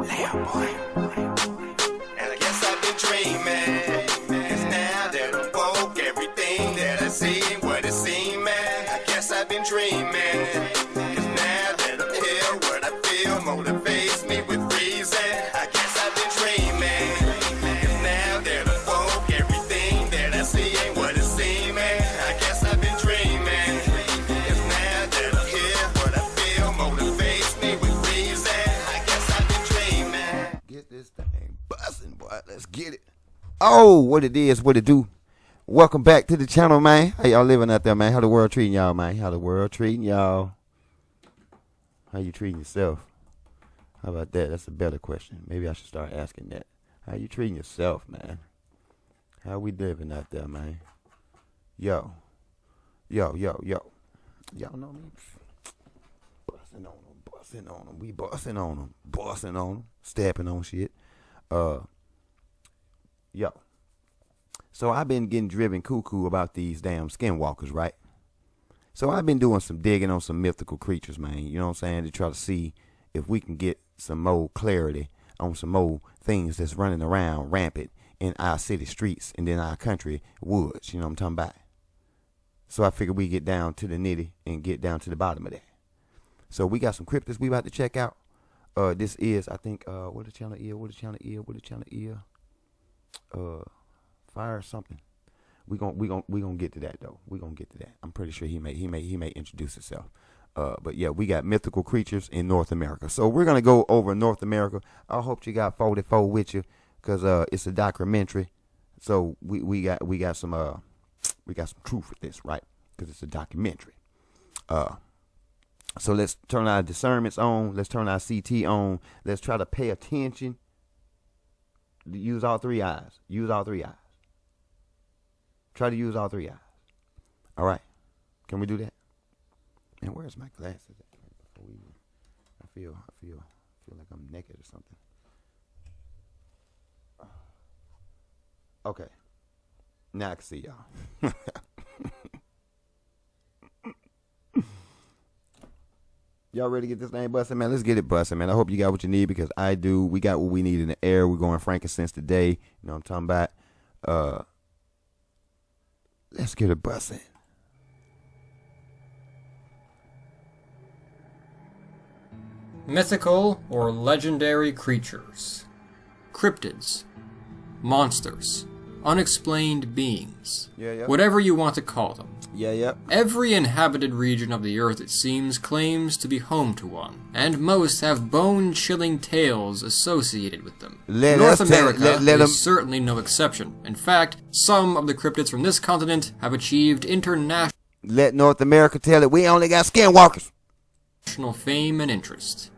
And I guess I've been dreaming, 'cause now that I'm woke, everything that I see ain't what it seems, man. I guess I've been dreaming, 'cause now that I'm here, what I feel motivates me with reason. I guess I've been dreaming, 'cause now that I'm woke, everything that I see ain't what it seems, man. I guess I've been dreaming, 'cause now that I'm here, what I feel motivates me with reason. I guess I've been dreaming. Get this thing bustin', boy. Let's get it. Oh, what it is, what it do. Welcome back to the channel, man. How y'all living out there, man? How the world treating y'all, man? How the world treating y'all? How you treating yourself? How about that? That's a better question. Maybe I should start asking that. How you treating yourself, man? How we living out there, man? Yo. Y'all know me? Busting on them. We busting on them. Stepping on shit. Yo. So I've been getting driven cuckoo about these damn skinwalkers, right? So I've been doing some digging on some mythical creatures, man. You know what I'm saying? To try to see if we can get some more clarity on some more things that's running around rampant in our city streets and in our country woods. You know what I'm talking about? So I figured we get down to the nitty and get down to the bottom of that. So we got some cryptids we about to check out. This is, I think, what the channel is? Fire something. We gonna get to that though. We gonna get to that. I'm pretty sure he may introduce himself. But yeah, we got mythical creatures in North America. So we're gonna go over North America. I hope you got 44 with you, cause it's a documentary. So we got some truth with this, right? Cause it's a documentary. So let's turn our discernments on. Let's turn our CT on. Let's try to pay attention. Use all three eyes. Try to use all three eyes. All right. Can we do that? Man, where's my glasses at? I feel like I'm naked or something. Okay. Now I can see y'all. Y'all ready to get this thing busting, man? Let's get it busting, man. I hope you got what you need, because I do. We got what we need in the air. We're going frankincense today. You know what I'm talking about? Let's get it busting. Mythical or legendary creatures, cryptids, monsters, unexplained beings, whatever you want to call them. Every inhabited region of the earth, it seems, claims to be home to one, and most have bone-chilling tales associated with them. North America is certainly no exception. In fact, some of the cryptids from this continent have achieved international Let North America tell it. We only got skinwalkers. Fame and interest.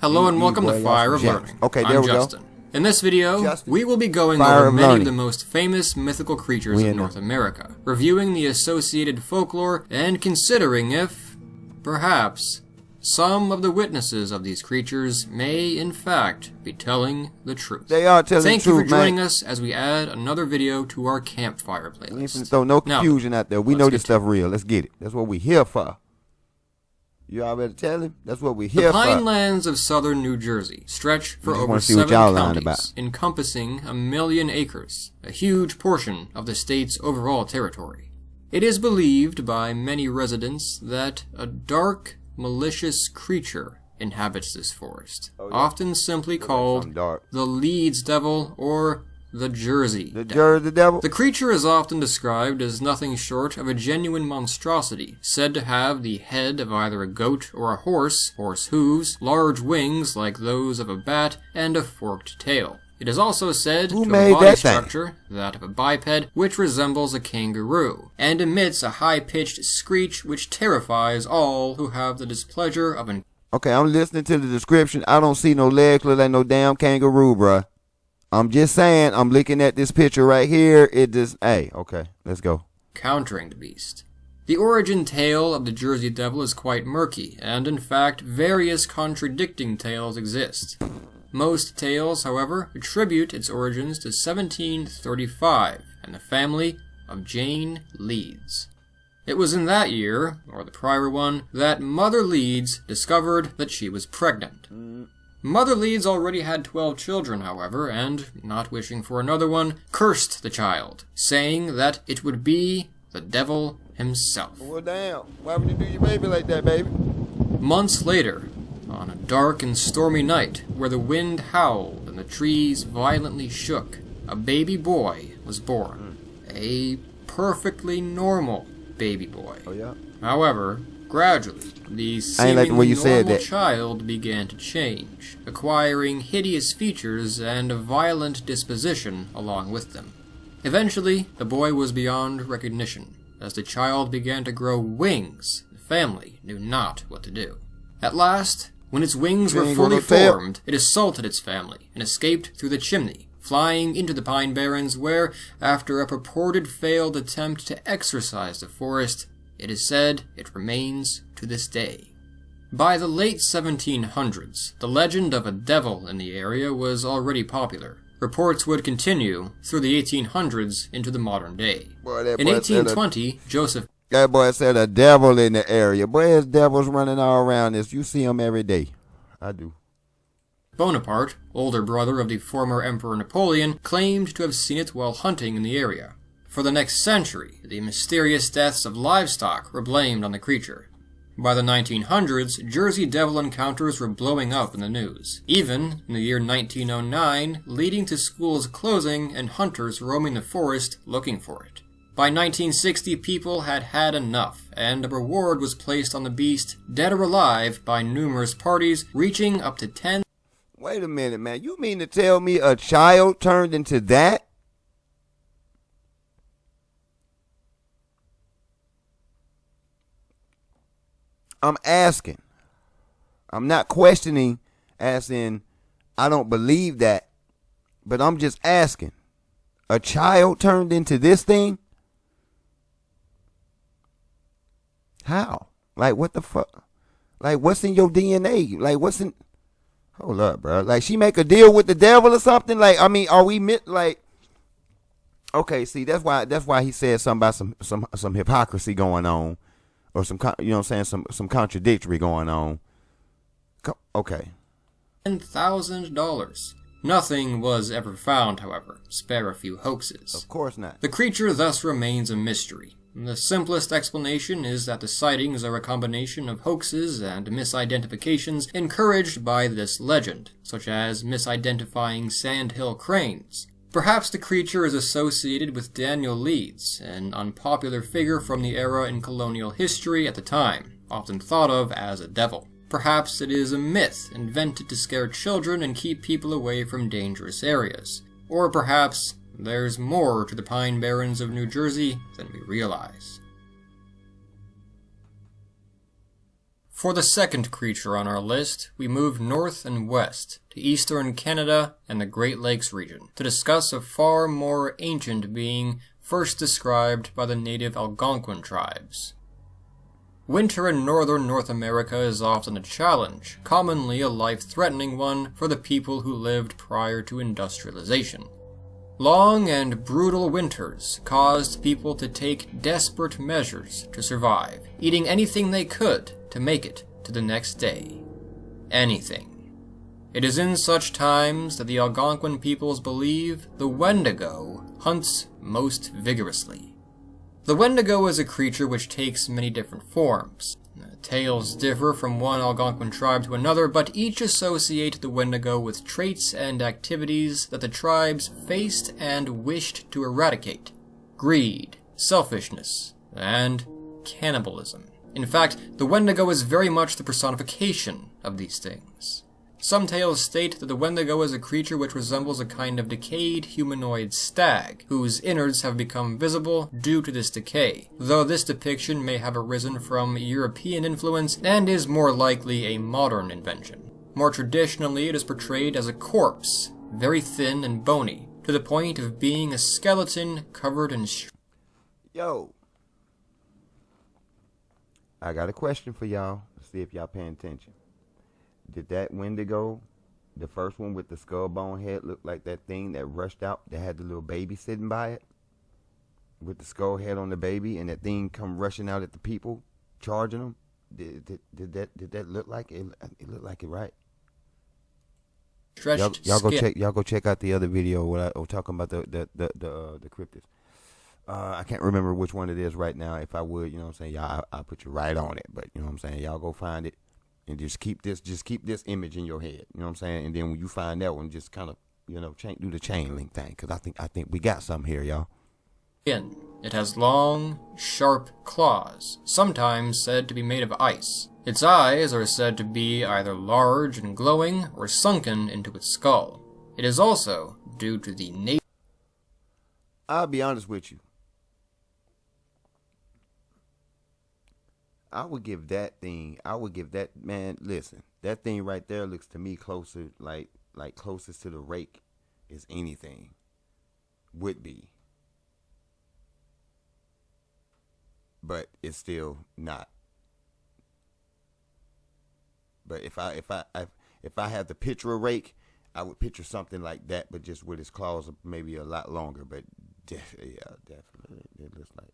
Hello and welcome to Fire of Learning. Okay, there we Justin. In this video, Justin. we will be going over many of the most famous mythical creatures of North America, reviewing the associated folklore, and considering if, perhaps, some of the witnesses of these creatures may, in fact, be telling the truth. They are telling the truth, Thank you for joining us as we add another video to our campfire playlist. We ain't finna throw no confusion out there. We know this stuff real. Let's get it. That's what we here for. You already tell him? That's what we here for. The Pinelands of southern New Jersey stretch for over 7 counties, encompassing 1 million acres, a huge portion of the state's overall territory. It is believed by many residents that a dark, malicious creature inhabits this forest, often simply called the Leeds Devil or the Jersey Devil. The creature is often described as nothing short of a genuine monstrosity, said to have the head of either a goat or a horse hooves, large wings like those of a bat, and a forked tail. It is also said to have a body structure, that of a biped, which resembles a kangaroo, and emits a high-pitched screech which terrifies all who have the displeasure of an... Okay, I'm listening to the description. I don't see no legs look like no damn kangaroo, bruh. I'm just saying, I'm looking at this picture right here. It just, hey, okay, let's go. Countering the beast. The origin tale of the Jersey Devil is quite murky, and in fact, various contradicting tales exist. Most tales, however, attribute its origins to 1735 and the family of Jane Leeds. It was in that year, or the prior one, that Mother Leeds discovered that she was pregnant. Mother Leeds already had 12 children, however, and, not wishing for another one, cursed the child, saying that it would be the devil himself. Well, damn. Why would you do your baby like that, baby? Months later, on a dark and stormy night where the wind howled and the trees violently shook, a baby boy was born. A perfectly normal baby boy. Oh, yeah? However, gradually, the seemingly normal child began to change, acquiring hideous features and a violent disposition along with them. Eventually, the boy was beyond recognition. As the child began to grow wings, the family knew not what to do. At last, when its wings were fully formed, it assaulted its family and escaped through the chimney, flying into the Pine Barrens where, after a purported failed attempt to exorcise the forest, it is said it remains to this day. By the late 1700s, the legend of a devil in the area was already popular. Reports would continue through the 1800s into the modern day. In 1820, Joseph... That boy said a devil in the area. Boy, there's devils running all around this. You see them every day. I do. Bonaparte, older brother of the former Emperor Napoleon, claimed to have seen it while hunting in the area. For the next century, the mysterious deaths of livestock were blamed on the creature. By the 1900s, Jersey Devil encounters were blowing up in the news, even in the year 1909, leading to schools closing and hunters roaming the forest looking for it. By 1960, people had had enough, and a reward was placed on the beast, dead or alive, by numerous parties, reaching up to 10. Wait a minute, man. You mean to tell me a child turned into that? I'm asking. I'm not questioning as in I don't believe that, but I'm just asking. A child turned into this thing? How? Like, what the fuck? Like, what's in your DNA? Like, what's in... Hold up, bro. Like, she make a deal with the devil or something? Like, I mean, are we like... Okay, see, that's why he said something about some hypocrisy going on. Or some, you know what I'm saying, some contradictory going on. Okay. $10,000. Nothing was ever found, however, spare a few hoaxes. Of course not. The creature thus remains a mystery. The simplest explanation is that the sightings are a combination of hoaxes and misidentifications encouraged by this legend, such as misidentifying sandhill cranes. Perhaps the creature is associated with Daniel Leeds, an unpopular figure from the era in colonial history at the time, often thought of as a devil. Perhaps it is a myth invented to scare children and keep people away from dangerous areas. Or perhaps there's more to the Pine Barrens of New Jersey than we realize. For the second creature on our list, we move north and west to eastern Canada and the Great Lakes region to discuss a far more ancient being first described by the native Algonquin tribes. Winter in northern North America is often a challenge, commonly a life-threatening one for the people who lived prior to industrialization. Long and brutal winters caused people to take desperate measures to survive, eating anything they could to make it to the next day. Anything. It is in such times that the Algonquin peoples believe the Wendigo hunts most vigorously. The Wendigo is a creature which takes many different forms. Tales differ from one Algonquin tribe to another, but each associate the Wendigo with traits and activities that the tribes faced and wished to eradicate: greed, selfishness, and cannibalism. In fact, the Wendigo is very much the personification of these things. Some tales state that the Wendigo is a creature which resembles a kind of decayed humanoid stag, whose innards have become visible due to this decay, though this depiction may have arisen from European influence and is more likely a modern invention. More traditionally, it is portrayed as a corpse, very thin and bony, to the point of being a skeleton covered in Yo, I got a question for y'all. Let's see if y'all paying attention. Did that Wendigo, the first one with the skull bone head, look like that thing that rushed out that had the little baby sitting by it? With the skull head on the baby and that thing come rushing out at the people, charging them? Did that look like it? It looked like it, right? stretched y'all go check out the other video where I was talking about the cryptids. I can't remember which one it is right now. If I would, you know what I'm saying, y'all, I'll put you right on it. But you know what I'm saying, y'all go find it and just keep this image in your head. You know what I'm saying, and then when you find that one, just kind of, you know, do the chain link thing, because I think we got something here, y'all. It has long, sharp claws, sometimes said to be made of ice. Its eyes are said to be either large and glowing or sunken into its skull. It is also due to the nature. I'll be honest with you. I would give that, man, listen, that thing right there looks to me closer, like closest to the rake as anything would be. But it's still not. But if I had to picture a rake, I would picture something like that, but just with its claws maybe a lot longer. But yeah, definitely, it looks like.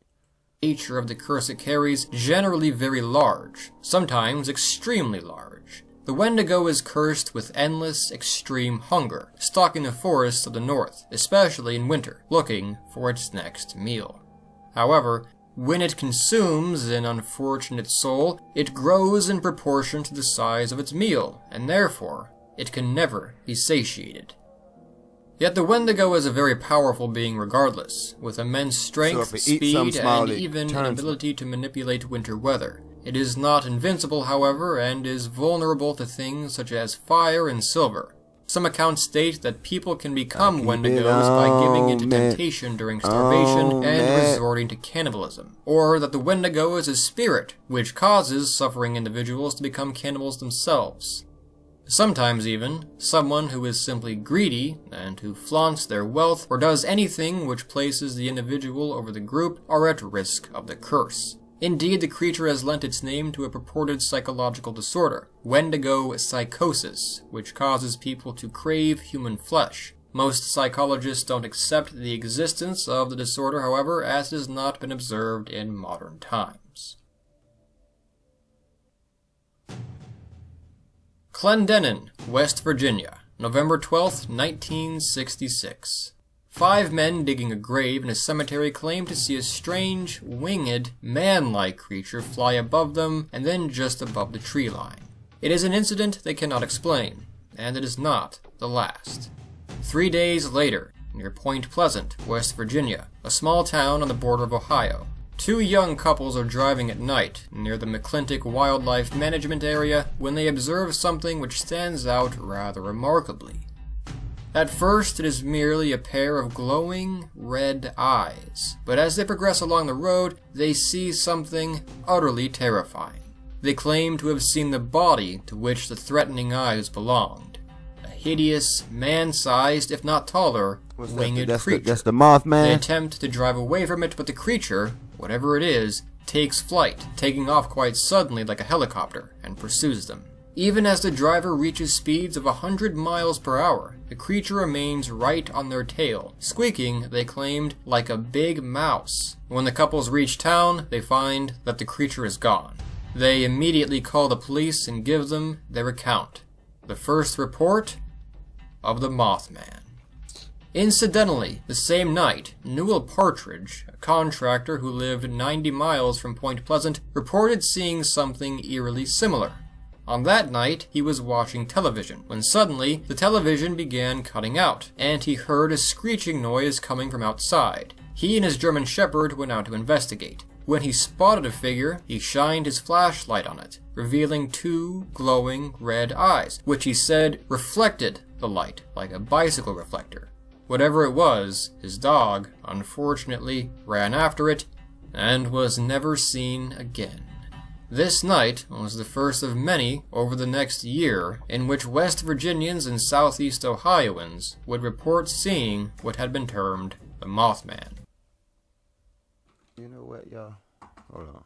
Nature of the curse it carries, generally very large, sometimes extremely large. The Wendigo is cursed with endless, extreme hunger, stalking the forests of the north, especially in winter, looking for its next meal. However, when it consumes an unfortunate soul, it grows in proportion to the size of its meal, and therefore, it can never be satiated. Yet the Wendigo is a very powerful being regardless, with immense strength, speed, and even an ability to manipulate winter weather. It is not invincible, however, and is vulnerable to things such as fire and silver. Some accounts state that people can become Wendigos by giving in to temptation during starvation and resorting to cannibalism, or that the Wendigo is a spirit, which causes suffering individuals to become cannibals themselves. Sometimes even, someone who is simply greedy and who flaunts their wealth or does anything which places the individual over the group are at risk of the curse. Indeed, the creature has lent its name to a purported psychological disorder, Wendigo psychosis, which causes people to crave human flesh. Most psychologists don't accept the existence of the disorder, however, as it has not been observed in modern times. Clendenin, West Virginia, November 12, 1966. 5 men digging a grave in a cemetery claim to see a strange, winged, man-like creature fly above them and then just above the tree line. It is an incident they cannot explain, and it is not the last. 3 days later, near Point Pleasant, West Virginia, a small town on the border of Ohio, 2 young couples are driving at night near the McClintock Wildlife Management Area when they observe something which stands out rather remarkably. At first, it is merely a pair of glowing red eyes, but as they progress along the road, they see something utterly terrifying. They claim to have seen the body to which the threatening eyes belonged. A hideous, man-sized, if not taller, winged creature. That's the Mothman. They attempt to drive away from it, but the creature, whatever it is, takes flight, taking off quite suddenly like a helicopter, and pursues them. Even as the driver reaches speeds of 100 miles per hour, the creature remains right on their tail, squeaking, they claimed, like a big mouse. When the couples reach town, they find that the creature is gone. They immediately call the police and give them their account. The first report of the Mothman. Incidentally, the same night, Newell Partridge, a contractor who lived 90 miles from Point Pleasant, reported seeing something eerily similar. On that night, he was watching television, when suddenly, the television began cutting out, and he heard a screeching noise coming from outside. He and his German Shepherd went out to investigate. When he spotted a figure, he shined his flashlight on it, revealing 2 glowing red eyes, which he said reflected the light like a bicycle reflector. Whatever it was, his dog, unfortunately, ran after it, and was never seen again. This night was the first of many over the next year in which West Virginians and Southeast Ohioans would report seeing what had been termed the Mothman. You know what, y'all? Hold on.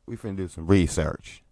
We finna do some research.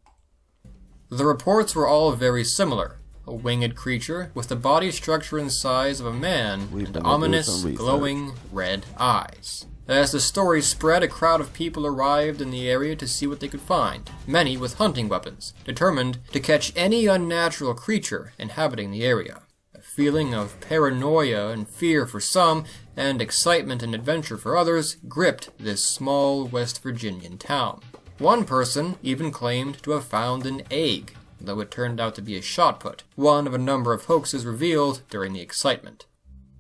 The reports were all very similar. A winged creature with the body structure and size of a man and ominous, glowing red eyes. As the story spread, a crowd of people arrived in the area to see what they could find, many with hunting weapons, determined to catch any unnatural creature inhabiting the area. A feeling of paranoia and fear for some, and excitement and adventure for others, gripped this small West Virginian town. One person even claimed to have found an egg, though it turned out to be a shot put, one of a number of hoaxes revealed during the excitement.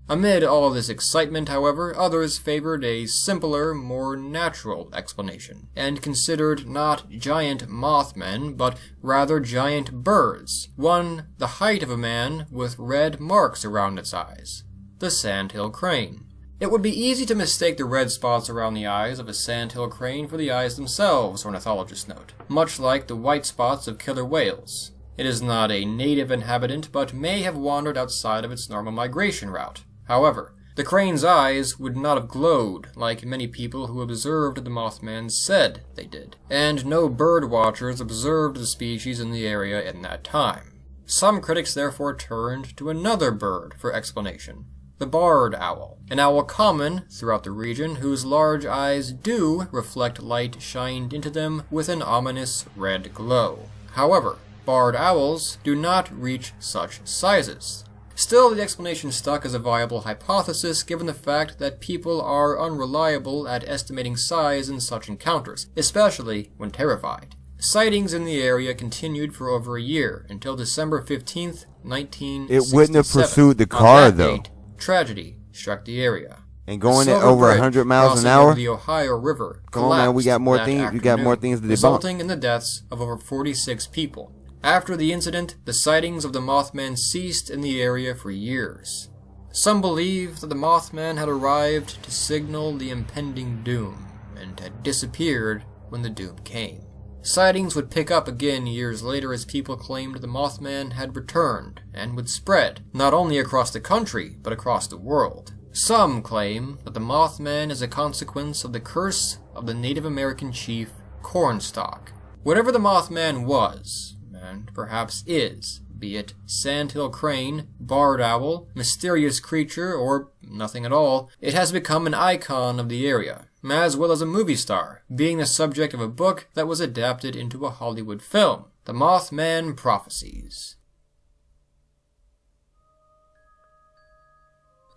Amid all this excitement, however, others favored a simpler, more natural explanation, and considered not giant mothmen, but rather giant birds, one the height of a man with red marks around its eyes, the sandhill crane. It would be easy to mistake the red spots around the eyes of a sandhill crane for the eyes themselves, ornithologists note, much like the white spots of killer whales. It is not a native inhabitant, but may have wandered outside of its normal migration route. However, the crane's eyes would not have glowed like many people who observed the Mothman said they did, and no bird watchers observed the species in the area in that time. Some critics therefore turned to another bird for explanation. The barred owl, an owl common throughout the region whose large eyes do reflect light shined into them with an ominous red glow. However, barred owls do not reach such sizes. Still, the explanation stuck as a viable hypothesis given the fact that people are unreliable at estimating size in such encounters, especially when terrified. Sightings in the area continued for over a year, until December 15th, 1967. It wouldn't have pursued the car, though. Tragedy struck the area. And going at over 100 miles an hour? The Ohio River Come on, man, we got more things. We got more things to debunk. Resulting in the deaths of over 46 people. After the incident, the sightings of the Mothman ceased in the area for years. Some believe that the Mothman had arrived to signal the impending doom, and had disappeared when the doom came. Sightings would pick up again years later as people claimed the Mothman had returned, and would spread, not only across the country, but across the world. Some claim that the Mothman is a consequence of the curse of the Native American chief Cornstalk. Whatever the Mothman was, and perhaps is, be it sandhill crane, barred owl, mysterious creature, or nothing at all, it has become an icon of the area, as well as a movie star, being the subject of a book that was adapted into a Hollywood film, The Mothman Prophecies.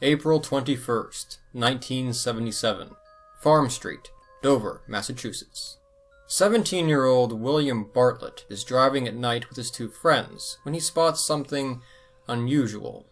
April 21st, 1977. Farm Street, Dover, Massachusetts. 17-year-old William Bartlett is driving at night with his two friends when he spots something unusual.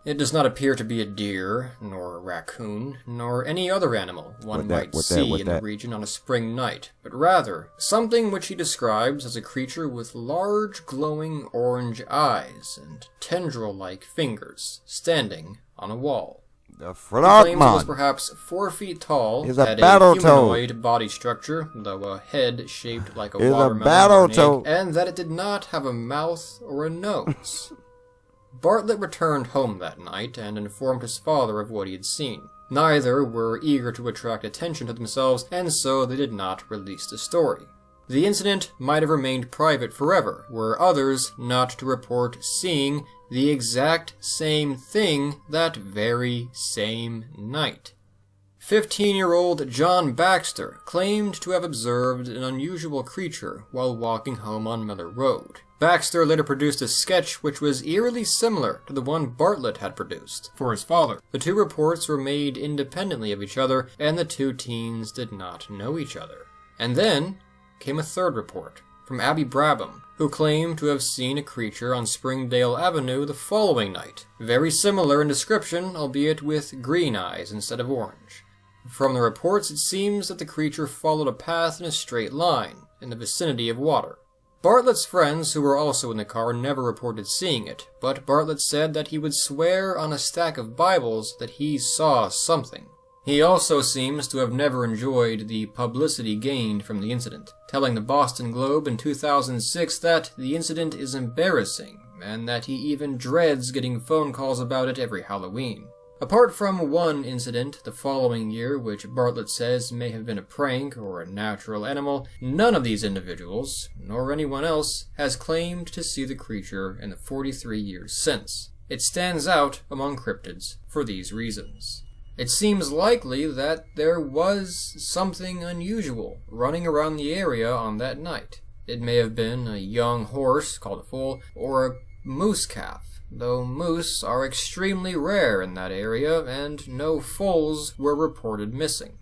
It does not appear to be a deer, nor a raccoon, nor any other animal one might see in the region on a spring night, but rather something which he describes as a creature with large glowing orange eyes and tendril-like fingers, standing on a wall. The He claims it was frogman perhaps 4 feet tall, is had a a humanoid toad. body structure, though a head shaped like a Is a watermelon battle or an egg, toad. and that it did not have a mouth or a nose. Bartlett returned home that night and informed his father of what he had seen. Neither were eager to attract attention to themselves, and so they did not release the story. The incident might have remained private forever, were others not to report seeing the exact same thing that very same night. 15-year-old John Baxter claimed to have observed an unusual creature while walking home on Miller Road. Baxter later produced a sketch which was eerily similar to the one Bartlett had produced for his father. The two reports were made independently of each other, and the two teens did not know each other. And then came a third report from Abby Brabham, who claimed to have seen a creature on Springdale Avenue the following night. Very similar in description, albeit with green eyes instead of orange. From the reports, it seems that the creature followed a path in a straight line, in the vicinity of water. Bartlett's friends, who were also in the car, never reported seeing it, but Bartlett said that he would swear on a stack of Bibles that he saw something. He also seems to have never enjoyed the publicity gained from the incident, telling the Boston Globe in 2006 that the incident is embarrassing, and that he even dreads getting phone calls about it every Halloween. Apart from one incident the following year, which Bartlett says may have been a prank or a natural animal, none of these individuals, nor anyone else, has claimed to see the creature in the 43 years since. It stands out among cryptids for these reasons. It seems likely that there was something unusual running around the area on that night. It may have been a young horse, called a foal, or a moose calf, though moose are extremely rare in that area and no foals were reported missing.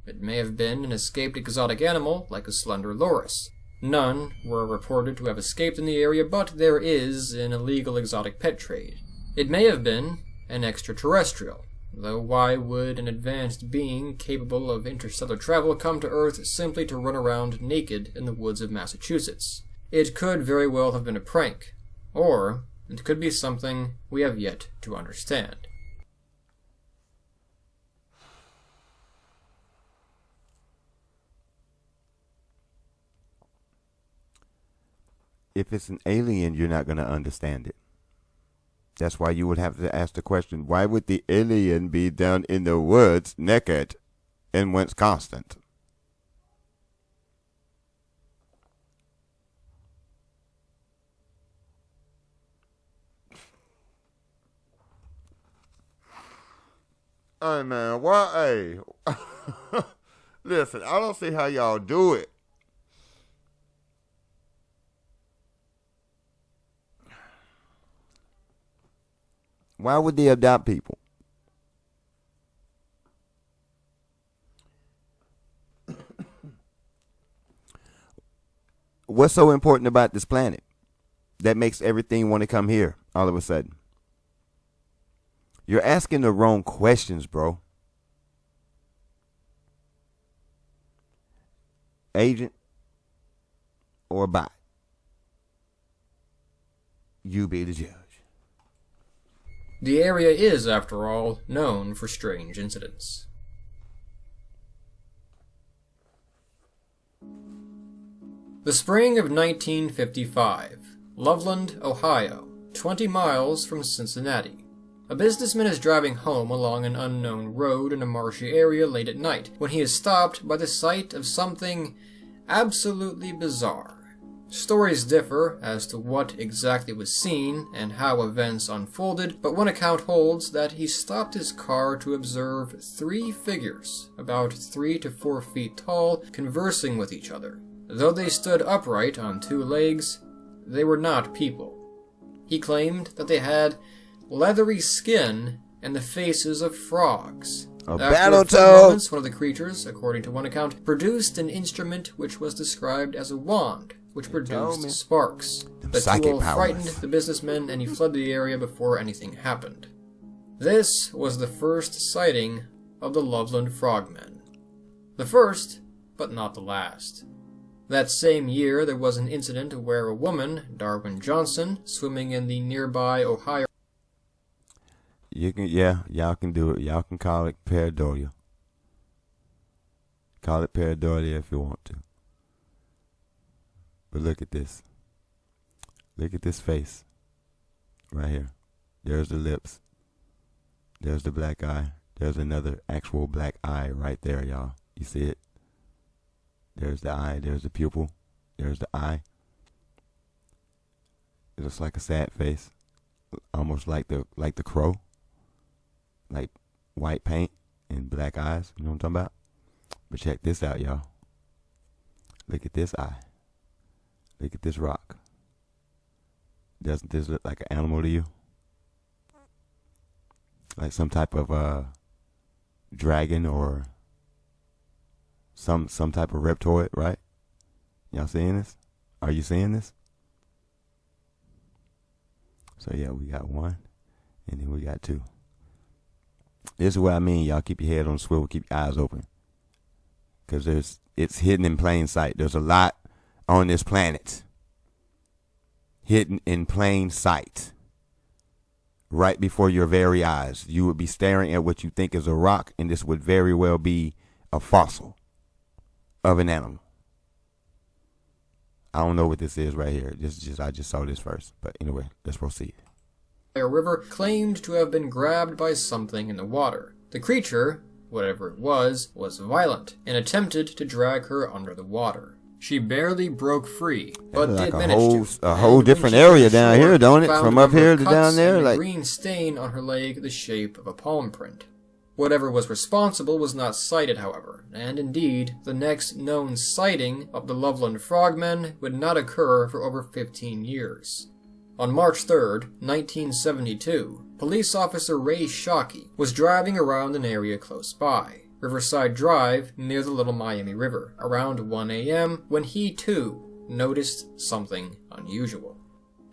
It may have been an escaped exotic animal like a slender loris. None were reported to have escaped in the area, but there is an illegal exotic pet trade. It may have been an extraterrestrial, though why would an advanced being capable of interstellar travel come to Earth simply to run around naked in the woods of Massachusetts? It could very well have been a prank, or it could be something we have yet to understand. If it's an alien, you're not going to understand it. That's why you would have to ask the question, why would the alien be down in the woods naked in Wisconsin? Hey man, why? Hey, listen, I don't see how y'all do it. Why would they adopt people? What's so important about this planet that makes everything want to come here all of a sudden? You're asking the wrong questions, bro. Agent or bot? You be the judge. The area is, after all, known for strange incidents. The spring of 1955, Loveland, Ohio, 20 miles from Cincinnati. A businessman is driving home along an unknown road in a marshy area late at night when he is stopped by the sight of something absolutely bizarre. Stories differ as to what exactly was seen and how events unfolded, but one account holds that he stopped his car to observe 3 figures, about 3 to 4 feet tall, conversing with each other. Though they stood upright on 2 legs, they were not people. He claimed that they had leathery skin and the faces of frogs. After a few moments, one of the creatures, according to one account, produced an instrument which was described as a wand, which produced sparks. The tool frightened the businessman, and he fled the area before anything happened. This was the first sighting of the Loveland Frogmen. The first, but not the last. That same year, there was an incident where a woman, Darwin Johnson, swimming in the nearby Ohio... Y'all can do it. Y'all can call it pareidolia. Call it pareidolia if you want to. But look at this. Look at this face. Right here. There's the lips. There's the black eye. There's another actual black eye right there, y'all. You see it? There's the eye. There's the pupil. There's the eye. It looks like a sad face. Almost like the crow. Like white paint and black eyes. You know what I'm talking about? But check this out, y'all. Look at this eye. Look at this rock. Doesn't this look like an animal to you? Like some type of dragon or some type of reptoid, right? Y'all seeing this? Are you seeing this? So yeah, we got 1 and then we got 2. This is what I mean, y'all. Keep your head on the swivel, keep your eyes open. Because it's hidden in plain sight. There's a lot on this planet hidden in plain sight. Right before your very eyes. You would be staring at what you think is a rock, and this would very well be a fossil of an animal. I don't know what this is right here. I just saw this first. But anyway, let's proceed. River claimed to have been grabbed by something in the water. The creature, whatever it was violent and attempted to drag her under the water. She barely broke free, but like did manage a whole different area down here, don't it? From up here to down there, and a like green stain on her leg the shape of a palm print. Whatever was responsible was not cited, however, and indeed, the next known sighting of the Loveland Frogmen would not occur for over 15 years. On March 3rd, 1972, police officer Ray Shockey was driving around an area close by, Riverside Drive near the Little Miami River, around 1 a.m. when he too noticed something unusual.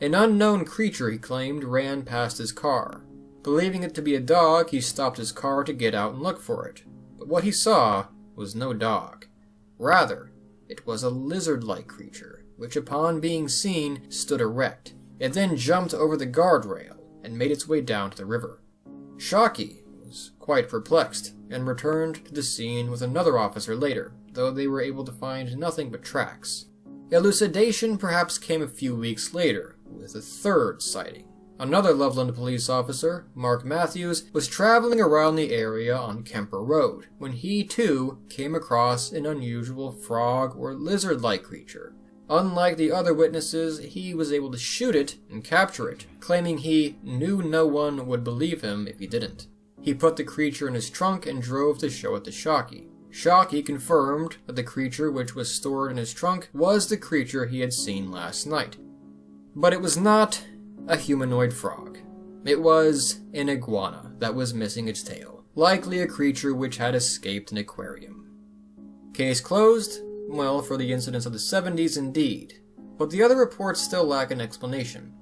An unknown creature, he claimed, ran past his car. Believing it to be a dog, he stopped his car to get out and look for it. But what he saw was no dog. Rather, it was a lizard-like creature, which upon being seen stood erect. It then jumped over the guardrail and made its way down to the river. Shockey was quite perplexed and returned to the scene with another officer later, though they were able to find nothing but tracks. Elucidation perhaps came a few weeks later, with a third sighting. Another Loveland police officer, Mark Matthews, was traveling around the area on Kemper Road when he too came across an unusual frog or lizard-like creature. Unlike the other witnesses, he was able to shoot it and capture it, claiming he knew no one would believe him if he didn't. He put the creature in his trunk and drove to show it to Shockey. Shockey confirmed that the creature which was stored in his trunk was the creature he had seen last night. But it was not a humanoid frog. It was an iguana that was missing its tail, likely a creature which had escaped an aquarium. Case closed? Well, for the incidents of the 70s indeed, but the other reports still lack an explanation.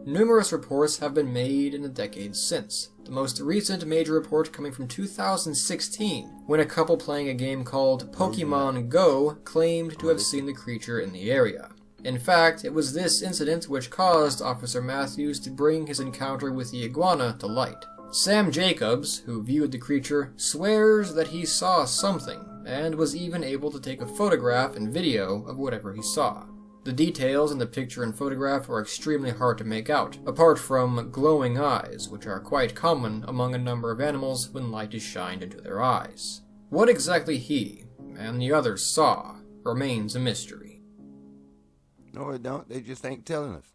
Numerous reports have been made in the decades since, the most recent major report coming from 2016, when a couple playing a game called Pokemon Go claimed to have seen the creature in the area. In fact, it was this incident which caused Officer Matthews to bring his encounter with the iguana to light. Sam Jacobs, who viewed the creature, swears that he saw something, and was even able to take a photograph and video of whatever he saw. The details in the picture and photograph are extremely hard to make out, apart from glowing eyes, which are quite common among a number of animals when light is shined into their eyes. What exactly he and the others saw remains a mystery. no, it don't. They just ain't telling us.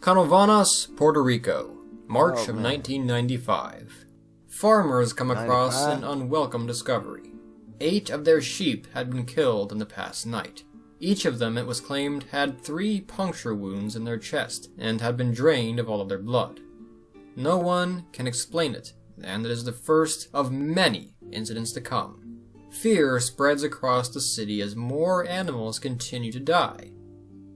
Canovanas, Puerto Rico, March of 1995. Farmers come across 95? an unwelcome discovery. 8 of their sheep had been killed in the past night. Each of them, it was claimed, had 3 puncture wounds in their chest and had been drained of all of their blood. No one can explain it, and it is the first of many incidents to come. Fear spreads across the city as more animals continue to die.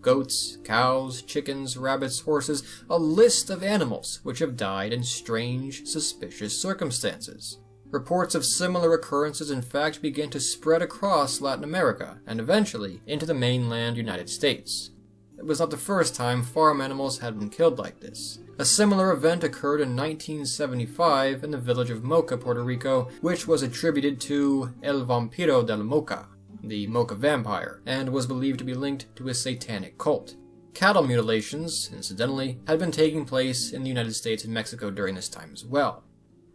Goats, cows, chickens, rabbits, horses, a list of animals which have died in strange, suspicious circumstances. Reports of similar occurrences in fact began to spread across Latin America, and eventually into the mainland United States. It was not the first time farm animals had been killed like this. A similar event occurred in 1975 in the village of Moca, Puerto Rico, which was attributed to El Vampiro del Moca, the Moca vampire, and was believed to be linked to a satanic cult. Cattle mutilations, incidentally, had been taking place in the United States and Mexico during this time as well.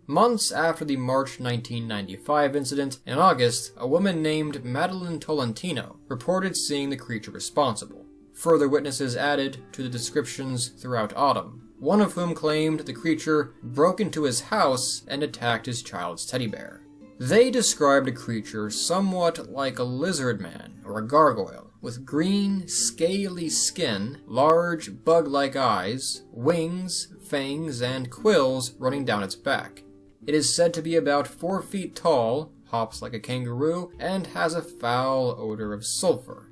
Months after the March 1995 incident, in August, a woman named Madeline Tolentino reported seeing the creature responsible. Further witnesses added to the descriptions throughout autumn, one of whom claimed the creature broke into his house and attacked his child's teddy bear. They described a creature somewhat like a lizard man or a gargoyle, with green, scaly skin, large, bug-like eyes, wings, fangs, and quills running down its back. It is said to be about 4 feet tall, hops like a kangaroo, and has a foul odor of sulfur.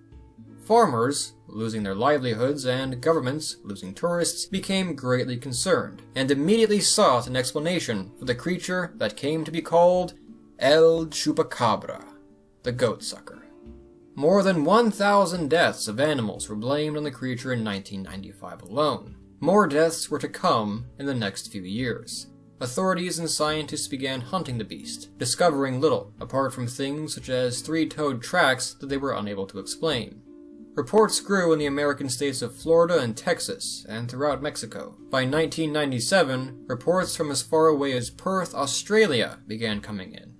Farmers, losing their livelihoods, and governments, losing tourists, became greatly concerned, and immediately sought an explanation for the creature that came to be called El Chupacabra, the goat sucker. More than 1,000 deaths of animals were blamed on the creature in 1995 alone. More deaths were to come in the next few years. Authorities and scientists began hunting the beast, discovering little, apart from things such as 3-toed tracks that they were unable to explain. Reports grew in the American states of Florida and Texas, and throughout Mexico. By 1997, reports from as far away as Perth, Australia began coming in.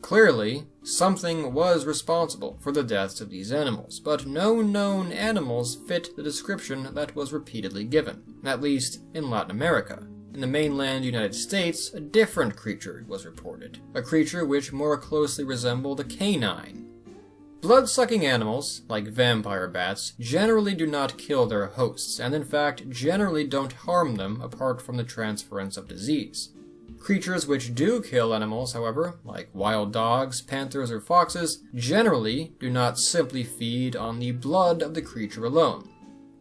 Clearly, something was responsible for the deaths of these animals, but no known animals fit the description that was repeatedly given, at least in Latin America. In the mainland United States, a different creature was reported, a creature which more closely resembled a canine. Blood-sucking animals, like vampire bats, generally do not kill their hosts, and in fact generally don't harm them apart from the transference of disease. Creatures which do kill animals, however, like wild dogs, panthers, or foxes, generally do not simply feed on the blood of the creature alone.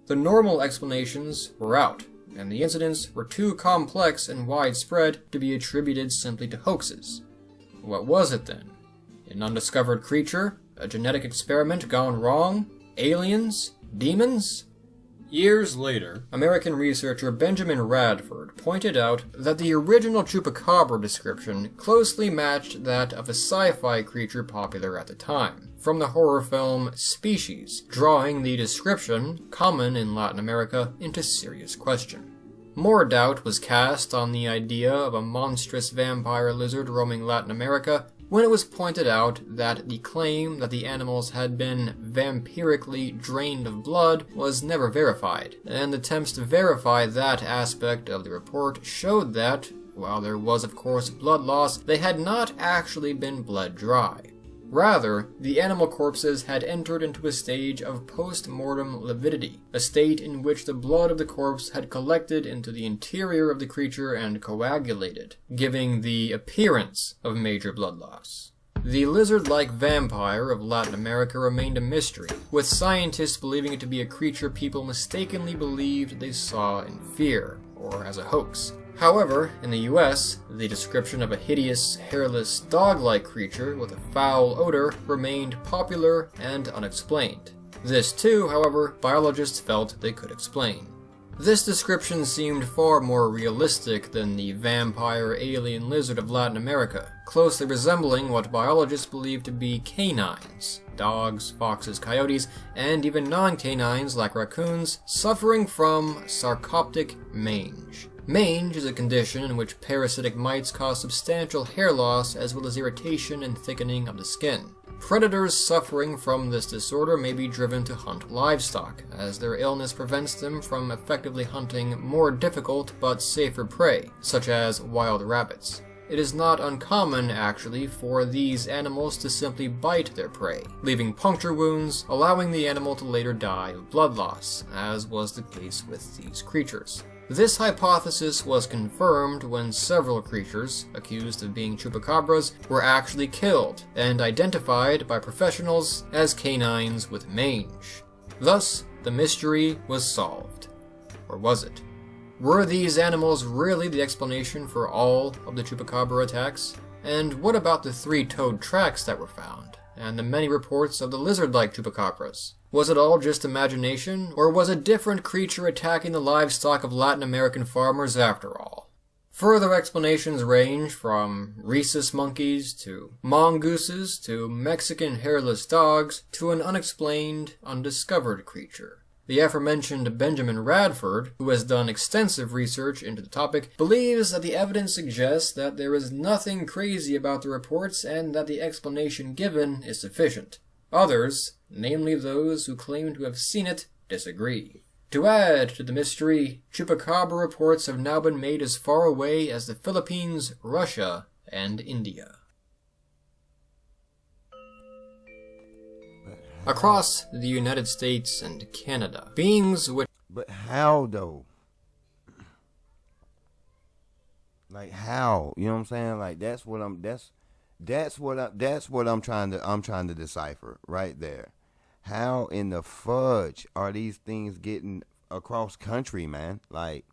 The normal explanations were out, and the incidents were too complex and widespread to be attributed simply to hoaxes. What was it then? An undiscovered creature? A genetic experiment gone wrong? Aliens? Demons? Years later, American researcher Benjamin Radford pointed out that the original chupacabra description closely matched that of a sci-fi creature popular at the time, from the horror film Species, drawing the description, common in Latin America, into serious question. More doubt was cast on the idea of a monstrous vampire lizard roaming Latin America when it was pointed out that the claim that the animals had been vampirically drained of blood was never verified, and attempts to verify that aspect of the report showed that, while there was of course blood loss, they had not actually been bled dry. Rather, the animal corpses had entered into a stage of post-mortem lividity, a state in which the blood of the corpse had collected into the interior of the creature and coagulated, giving the appearance of major blood loss. The lizard-like vampire of Latin America remained a mystery, with scientists believing it to be a creature people mistakenly believed they saw in fear, or as a hoax. However, in the US, the description of a hideous, hairless, dog-like creature with a foul odor remained popular and unexplained. This too, however, biologists felt they could explain. This description seemed far more realistic than the vampire alien lizard of Latin America, closely resembling what biologists believe to be canines, dogs, foxes, coyotes, and even non-canines like raccoons, suffering from sarcoptic mange. Mange is a condition in which parasitic mites cause substantial hair loss as well as irritation and thickening of the skin. Predators suffering from this disorder may be driven to hunt livestock, as their illness prevents them from effectively hunting more difficult but safer prey, such as wild rabbits. It is not uncommon, actually, for these animals to simply bite their prey, leaving puncture wounds, allowing the animal to later die of blood loss, as was the case with these creatures. This hypothesis was confirmed when several creatures, accused of being chupacabras, were actually killed and identified by professionals as canines with mange. Thus, the mystery was solved. Or was it? Were these animals really the explanation for all of the chupacabra attacks? And what about the 3-toed tracks that were found, and the many reports of the lizard-like chupacabras? Was it all just imagination, or was a different creature attacking the livestock of Latin American farmers after all? Further explanations range from rhesus monkeys to mongooses to Mexican hairless dogs to an unexplained, undiscovered creature. The aforementioned Benjamin Radford, who has done extensive research into the topic, believes that the evidence suggests that there is nothing crazy about the reports and that the explanation given is sufficient. Others, namely those who claim to have seen it, disagree. To add to the mystery, chupacabra reports have now been made as far away as the Philippines, Russia, and India. Across the United States and Canada, beings which... But how, though? Like, how? You know what I'm saying? Like, that's what I'm trying to decipher right there. How in the fudge are these things getting across country, man? Like,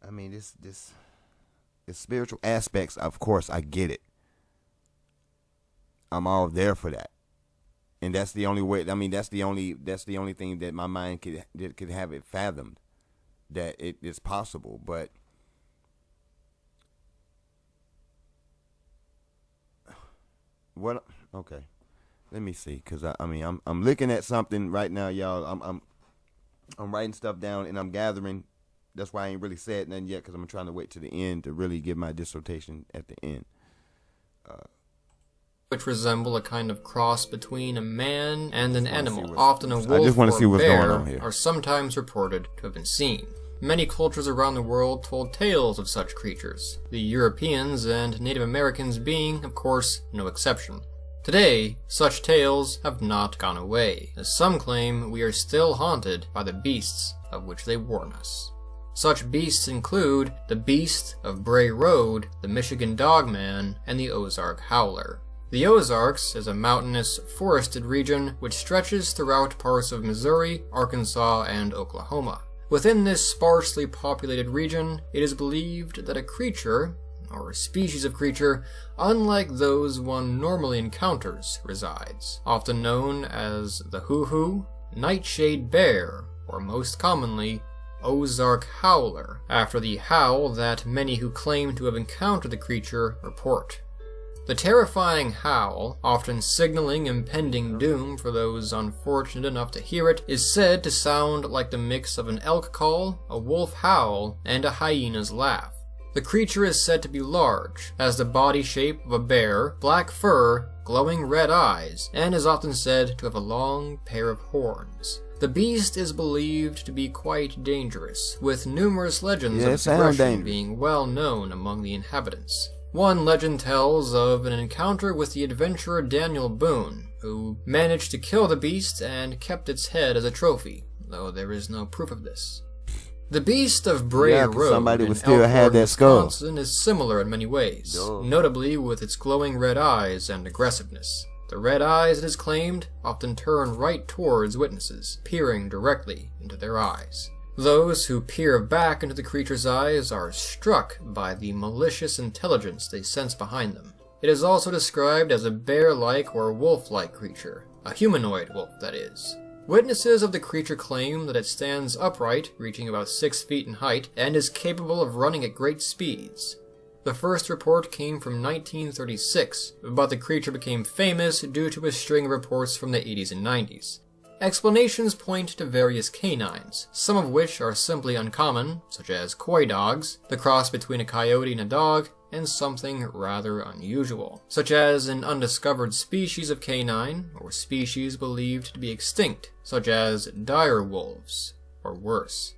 I mean, this spiritual aspects, of course, I get it. I'm all there for that. And that's the only way. I mean, that's the only thing that my mind could have it fathomed. that it is possible, but what? Okay, let me see, cause I mean I'm looking at something right now, y'all. I'm writing stuff down and I'm gathering. That's why I ain't really said nothing yet, cause I'm trying to wait to the end to really give my dissertation at the end. Which resemble a kind of cross between a man and an animal. Often a wolf or a bear are sometimes reported to have been seen. Many cultures around the world told tales of such creatures, the Europeans and Native Americans being, of course, no exception. Today, such tales have not gone away, as some claim we are still haunted by the beasts of which they warn us. Such beasts include the Beast of Bray Road, the Michigan Dogman, and the Ozark Howler. The Ozarks is a mountainous, forested region which stretches throughout parts of Missouri, Arkansas, and Oklahoma. Within this sparsely populated region, it is believed that a creature, or a species of creature, unlike those one normally encounters, resides, often known as the hoo-hoo, nightshade bear, or most commonly, Ozark Howler, after the howl that many who claim to have encountered the creature report. The terrifying howl, often signaling impending doom for those unfortunate enough to hear it, is said to sound like the mix of an elk call, a wolf howl, and a hyena's laugh. The creature is said to be large, has the body shape of a bear, black fur, glowing red eyes, and is often said to have a long pair of horns. The beast is believed to be quite dangerous, with numerous legends of its aggression being well known among the inhabitants. One legend tells of an encounter with the adventurer Daniel Boone, who managed to kill the beast and kept its head as a trophy, though there is no proof of this. The Beast of Bray Road in Elkhorn, Wisconsin is similar in many ways, notably with its glowing red eyes and aggressiveness. The red eyes, it is claimed, often turn right towards witnesses, peering directly into their eyes. Those who peer back into the creature's eyes are struck by the malicious intelligence they sense behind them. It is also described as a bear-like or wolf-like creature, a humanoid wolf, that is. Witnesses of the creature claim that it stands upright, reaching about 6 feet in height, and is capable of running at great speeds. The first report came from 1936, but the creature became famous due to a string of reports from the 80s and 90s. Explanations point to various canines, some of which are simply uncommon, such as coy dogs, the cross between a coyote and a dog, and something rather unusual, such as an undiscovered species of canine, or species believed to be extinct, such as dire wolves, or worse.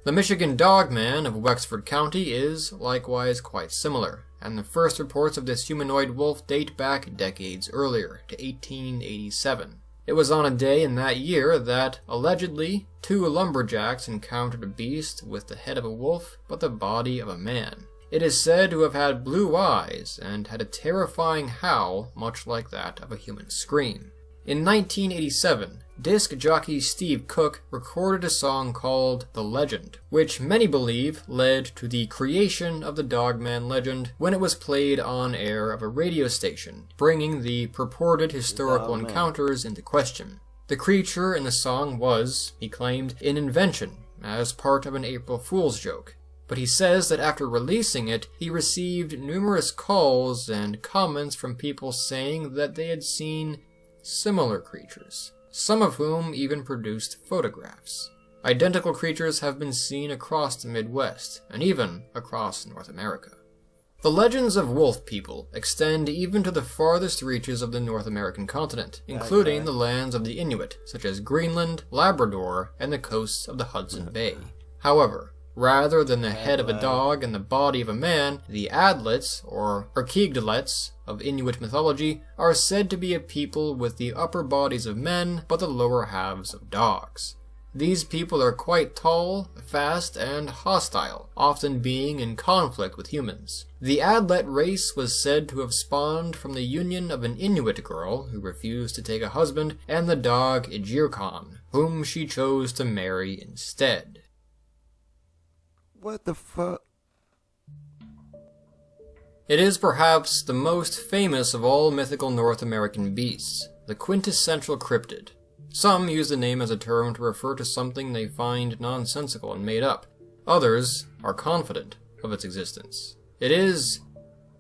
The Michigan Dogman of Wexford County is, likewise, quite similar, and the first reports of this humanoid wolf date back decades earlier, to 1887. It was on a day in that year that, allegedly, 2 lumberjacks encountered a beast with the head of a wolf but the body of a man. It is said to have had blue eyes and had a terrifying howl much like that of a human scream. In 1987, disc jockey Steve Cook recorded a song called The Legend, which many believe led to the creation of the Dogman legend when it was played on air of a radio station, bringing the purported historical encounters into question. The creature in the song was, he claimed, an invention, as part of an April Fool's joke. But he says that after releasing it, he received numerous calls and comments from people saying that they had seen similar creatures, some of whom even produced photographs. Identical creatures have been seen across the Midwest, and even across North America. The legends of wolf people extend even to the farthest reaches of the North American continent, including the lands of the Inuit, such as Greenland, Labrador, and the coasts of the Hudson Bay. However, rather than the head of a dog and the body of a man, the Adlets, or Erkigdalets, of Inuit mythology, are said to be a people with the upper bodies of men, but the lower halves of dogs. These people are quite tall, fast, and hostile, often being in conflict with humans. The Adlet race was said to have spawned from the union of an Inuit girl who refused to take a husband and the dog Ijirkan, whom she chose to marry instead. What the fuck? It is perhaps the most famous of all mythical North American beasts, the quintessential cryptid. Some use the name as a term to refer to something they find nonsensical and made up, Others are confident of its existence. It is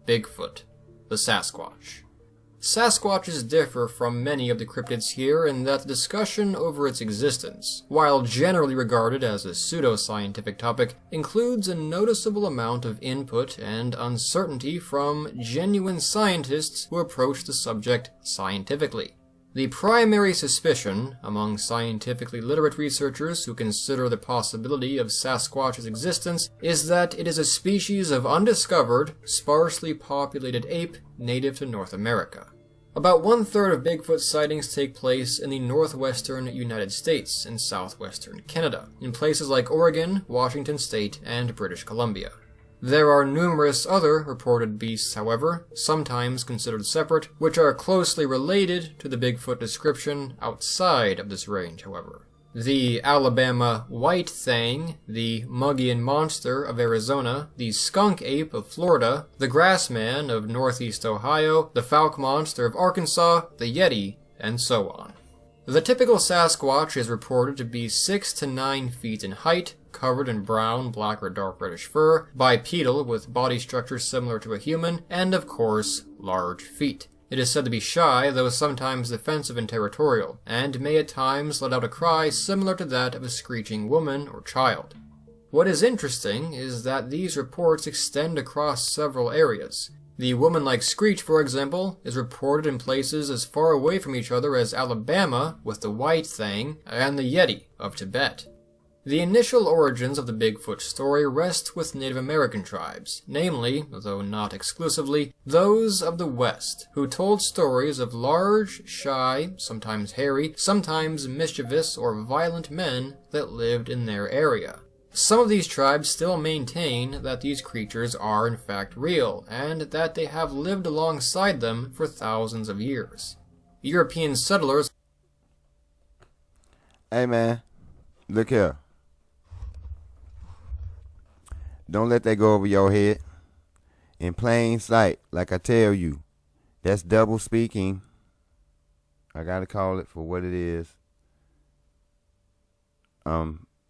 Bigfoot, the Sasquatch. Sasquatches differ from many of the cryptids here in that the discussion over its existence, while generally regarded as a pseudoscientific topic, includes a noticeable amount of input and uncertainty from genuine scientists who approach the subject scientifically. The primary suspicion among scientifically literate researchers who consider the possibility of Sasquatch's existence is that it is a species of undiscovered, sparsely populated ape native to North America. About 1/3 of Bigfoot sightings take place in the northwestern United States and southwestern Canada, in places like Oregon, Washington State, and British Columbia. There are numerous other reported beasts, however, sometimes considered separate, which are closely related to the Bigfoot description outside of this range, however. The Alabama white thing, the Mugian monster of Arizona, the skunk ape of Florida, the grassman of northeast Ohio, the falk monster of Arkansas, the Yeti, and so on. The typical Sasquatch is reported to be 6 to 9 feet in height, covered in brown, black, or dark reddish fur, bipedal with body structure similar to a human, and of course, large feet. It is said to be shy, though sometimes defensive and territorial, and may at times let out a cry similar to that of a screeching woman or child. What is interesting is that these reports extend across several areas. The woman-like screech, for example, is reported in places as far away from each other as Alabama with the white thing and the Yeti of Tibet. The initial origins of the Bigfoot story rest with Native American tribes, namely, though not exclusively, those of the West, who told stories of large, shy, sometimes hairy, sometimes mischievous or violent men that lived in their area. Some of these tribes still maintain that these creatures are in fact real, and that they have lived alongside them for thousands of years. European settlers... Hey man, look here. Don't let that go over your head. In plain sight, like I tell you, that's double speaking. I gotta call it for what it is.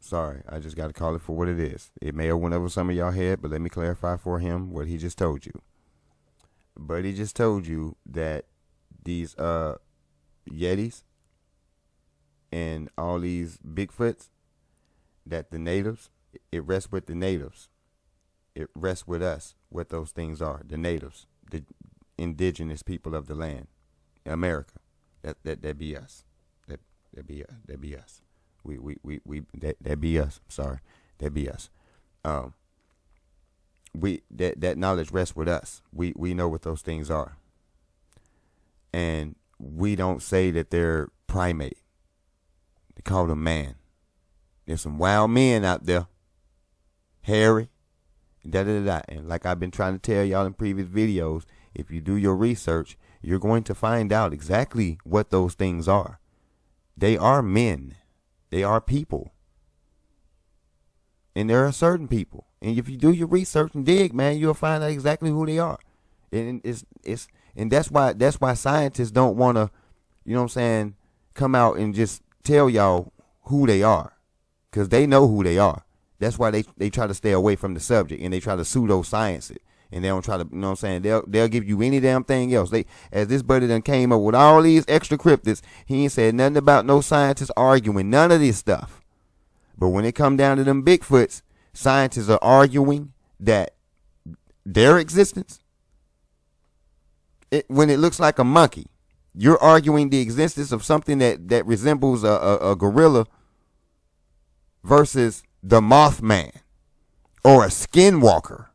Sorry, I just gotta call it for what it is. It may have went over some of y'all head, but let me clarify for him what he just told you. But he just told you that these Yetis and all these Bigfoots, that the natives, it rests with the natives. It rests with us, what those things are, the natives, the indigenous people of the land, America. That be us. That be us. That be us. Sorry, that be us. That knowledge rests with us. We know what those things are, and we don't say that they're primate. They call them man. There's some wild men out there, hairy. And like I've been trying to tell y'all in previous videos, if you do your research, you're going to find out exactly what those things are. They are men. They are people. And there are certain people. And if you do your research and dig, man, you'll find out exactly who they are. And that's why scientists don't want to, you know what I'm saying, come out and just tell y'all who they are. Because they know who they are. That's why they try to stay away from the subject, and they try to pseudoscience it, and they don't try to, you know what I'm saying, they'll give you any damn thing else. As this buddy done came up with all these extra cryptids, he ain't said nothing about no scientists arguing none of this stuff. But when it come down to them Bigfoots, scientists are arguing that their existence, when it looks like a monkey, you're arguing the existence of something that resembles a gorilla versus the Mothman or a skinwalker.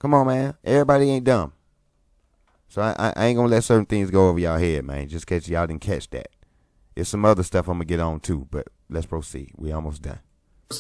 Come on, man. Everybody ain't dumb. So I ain't gonna let certain things go over y'all head, man. Just in case y'all didn't catch that. There's some other stuff I'm gonna get on too, but let's proceed. We almost done.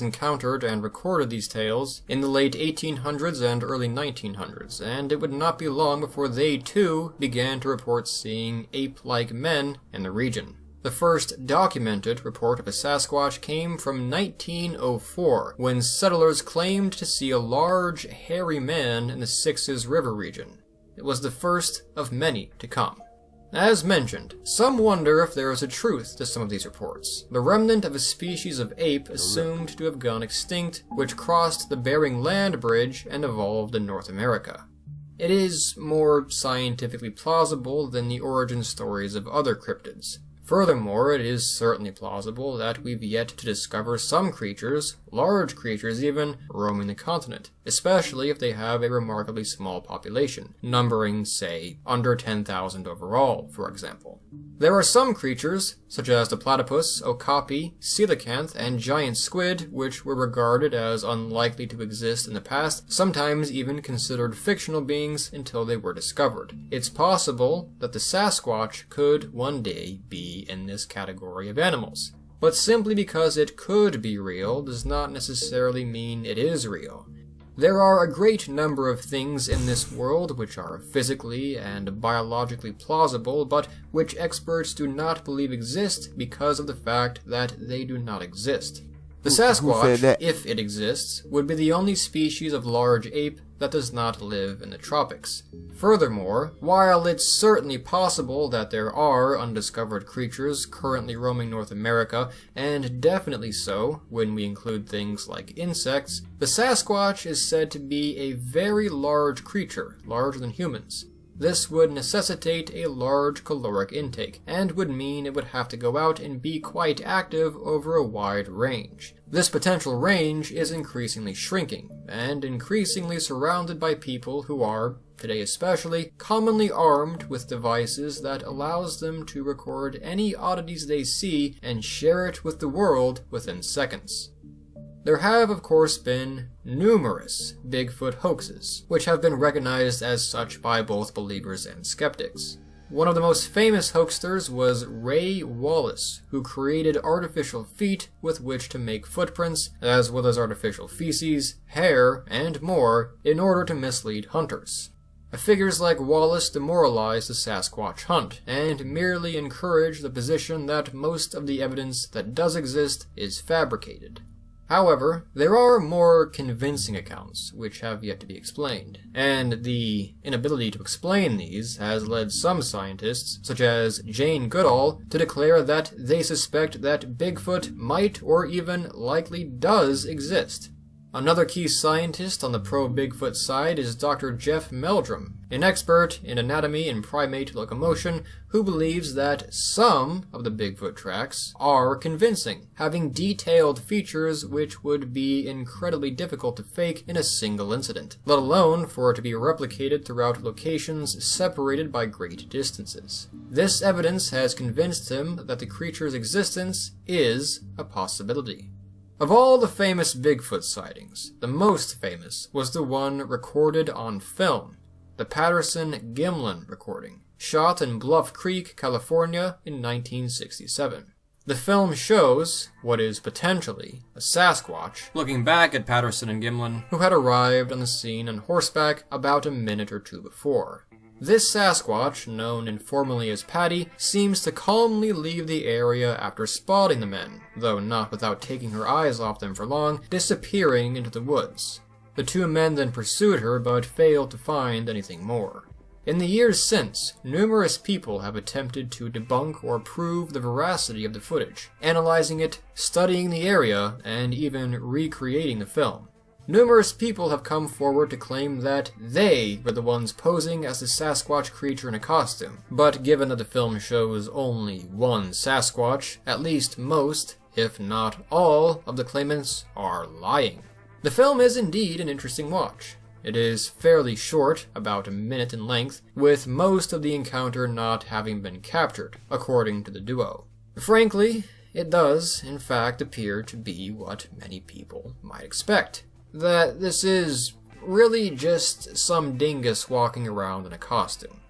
Encountered and recorded these tales in the late 1800s and early 1900s, and it would not be long before they too began to report seeing ape-like men in the region. The first documented report of a Sasquatch came from 1904, when settlers claimed to see a large, hairy man in the Sixes River region. It was the first of many to come. As mentioned, some wonder if there is a truth to some of these reports. The remnant of a species of ape assumed to have gone extinct, which crossed the Bering Land Bridge and evolved in North America. It is more scientifically plausible than the origin stories of other cryptids. Furthermore, it is certainly plausible that we've yet to discover some creatures, large creatures even, roaming the continent, especially if they have a remarkably small population, numbering, say, under 10,000 overall, for example. There are some creatures, such as the platypus, okapi, coelacanth, and giant squid, which were regarded as unlikely to exist in the past, sometimes even considered fictional beings until they were discovered. It's possible that the Sasquatch could one day be in this category of animals. But simply because it could be real does not necessarily mean it is real. There are a great number of things in this world which are physically and biologically plausible, but which experts do not believe exist because of the fact that they do not exist. The Sasquatch, if it exists, would be the only species of large ape that does not live in the tropics. Furthermore, while it's certainly possible that there are undiscovered creatures currently roaming North America, and definitely so when we include things like insects, the Sasquatch is said to be a very large creature, larger than humans. This would necessitate a large caloric intake, and would mean it would have to go out and be quite active over a wide range. This potential range is increasingly shrinking, and increasingly surrounded by people who are, today especially, commonly armed with devices that allows them to record any oddities they see and share it with the world within seconds. There have, of course, been numerous Bigfoot hoaxes, which have been recognized as such by both believers and skeptics. One of the most famous hoaxsters was Ray Wallace, who created artificial feet with which to make footprints, as well as artificial feces, hair, and more, in order to mislead hunters. Figures like Wallace demoralized the Sasquatch hunt, and merely encouraged the position that most of the evidence that does exist is fabricated. However, there are more convincing accounts which have yet to be explained, and the inability to explain these has led some scientists, such as Jane Goodall, to declare that they suspect that Bigfoot might or even likely does exist. Another key scientist on the pro-Bigfoot side is Dr. Jeff Meldrum, an expert in anatomy and primate locomotion who believes that some of the Bigfoot tracks are convincing, having detailed features which would be incredibly difficult to fake in a single incident, let alone for it to be replicated throughout locations separated by great distances. This evidence has convinced him that the creature's existence is a possibility. Of all the famous Bigfoot sightings, the most famous was the one recorded on film, the Patterson-Gimlin recording, shot in Bluff Creek, California in 1967. The film shows what is potentially a Sasquatch looking back at Patterson and Gimlin, who had arrived on the scene on horseback about a minute or two before. This Sasquatch, known informally as Patty, seems to calmly leave the area after spotting the men, though not without taking her eyes off them for long, disappearing into the woods. The two men then pursued her, but failed to find anything more. In the years since, numerous people have attempted to debunk or prove the veracity of the footage, analyzing it, studying the area, and even recreating the film. Numerous people have come forward to claim that they were the ones posing as the Sasquatch creature in a costume, but given that the film shows only one Sasquatch, at least most, if not all, of the claimants are lying. The film is indeed an interesting watch. It is fairly short, about a minute in length, with most of the encounter not having been captured, according to the duo. Frankly, it does, in fact, appear to be what many people might expect. That this is really just some dingus walking around in a costume.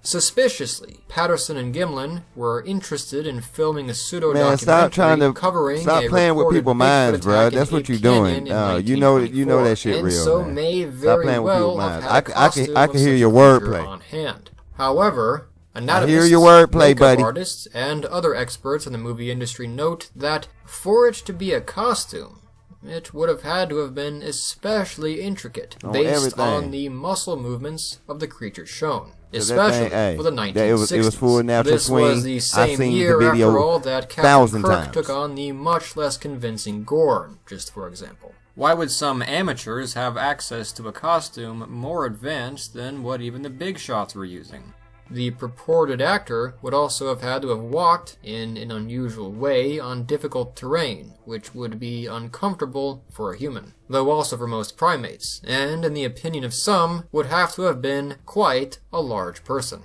Suspiciously, Patterson and Gimlin were interested in filming a pseudo-documentary covering stop playing with people's minds, bro. That's what you're doing. You know that shit and real, so man. May very well have had a costume I can hear your wordplay on hand. However, anatomists, I hear your wordplay, buddy. artists, and other experts in the movie industry note that for it to be a costume, it would have had to have been especially intricate, based on the muscle movements of the creature shown. especially for the 1960s. It was full natural this swing. was the same year, after all, that Captain Kirk took on the much less convincing Gorn, just for example. Why would some amateurs have access to a costume more advanced than what even the big shots were using? The purported actor would also have had to have walked in an unusual way on difficult terrain, which would be uncomfortable for a human, though also for most primates, and in the opinion of some, would have to have been quite a large person.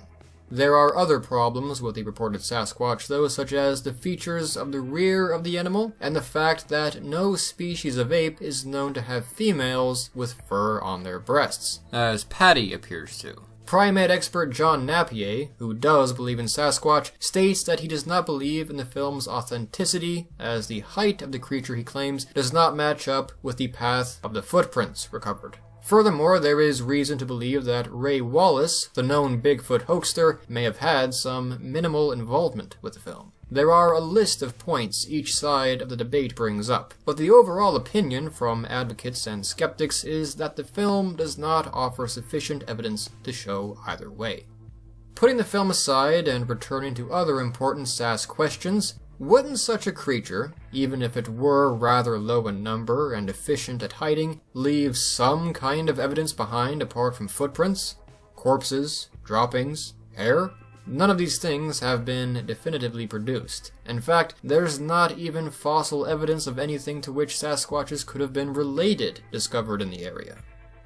There are other problems with the reported Sasquatch, though, such as the features of the rear of the animal, and the fact that no species of ape is known to have females with fur on their breasts, as Patty appears to. Primate expert John Napier, who does believe in Sasquatch, states that he does not believe in the film's authenticity, as the height of the creature, he claims, does not match up with the path of the footprints recovered. Furthermore, there is reason to believe that Ray Wallace, the known Bigfoot hoaxer, may have had some minimal involvement with the film. There are a list of points each side of the debate brings up, but the overall opinion from advocates and skeptics is that the film does not offer sufficient evidence to show either way. Putting the film aside and returning to other important SAS questions, wouldn't such a creature, even if it were rather low in number and efficient at hiding, leave some kind of evidence behind apart from footprints, corpses, droppings, hair? None of these things have been definitively produced. In fact, there's not even fossil evidence of anything to which Sasquatches could have been related discovered in the area.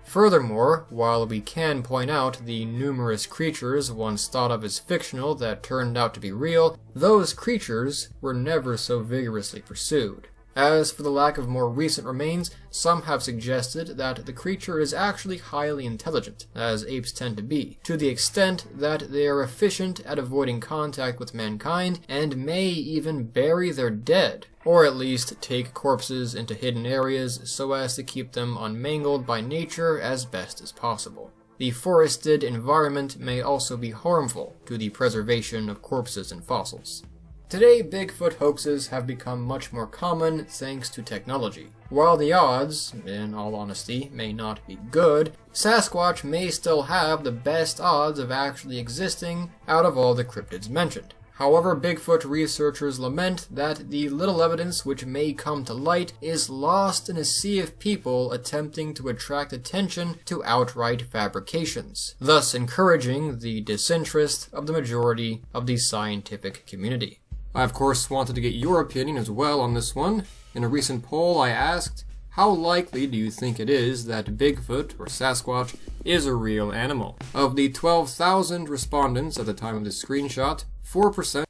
Furthermore, while we can point out the numerous creatures once thought of as fictional that turned out to be real, those creatures were never so vigorously pursued. As for the lack of more recent remains, some have suggested that the creature is actually highly intelligent, as apes tend to be, to the extent that they are efficient at avoiding contact with mankind and may even bury their dead, or at least take corpses into hidden areas so as to keep them unmangled by nature as best as possible. The forested environment may also be harmful to the preservation of corpses and fossils. Today, Bigfoot hoaxes have become much more common thanks to technology. While the odds, in all honesty, may not be good, Sasquatch may still have the best odds of actually existing out of all the cryptids mentioned. However, Bigfoot researchers lament that the little evidence which may come to light is lost in a sea of people attempting to attract attention to outright fabrications, thus encouraging the disinterest of the majority of the scientific community. I, of course, wanted to get your opinion as well on this one. In a recent poll, I asked, how likely do you think it is that Bigfoot, or Sasquatch, is a real animal? Of the 12,000 respondents at the time of this screenshot, 4%...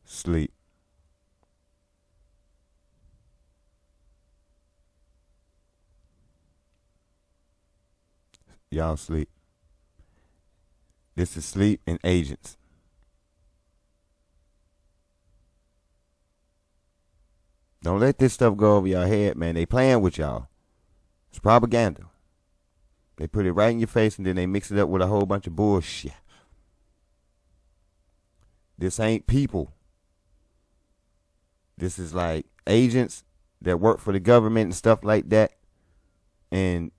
Sleep. Y'all sleep. This is sleep and agents. Don't let this stuff go over your head, man. They playing with y'all. It's propaganda. They put it right in your face and then they mix it up with a whole bunch of bullshit. This ain't people. This is like agents that work for the government and stuff like that. And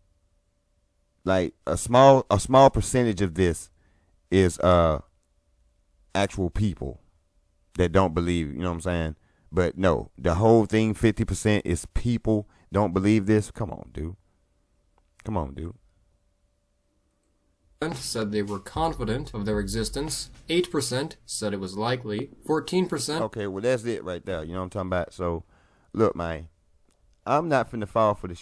like a small percentage of this is actual people that don't believe, you know what I'm saying? But no, the whole thing, 50% is people don't believe this. Come on, dude. Come on, dude. Said they were confident of their existence. 8% said it was likely. 14%. Okay, well that's it right there. You know what I'm talking about? So, look, man, I'm not finna fall for the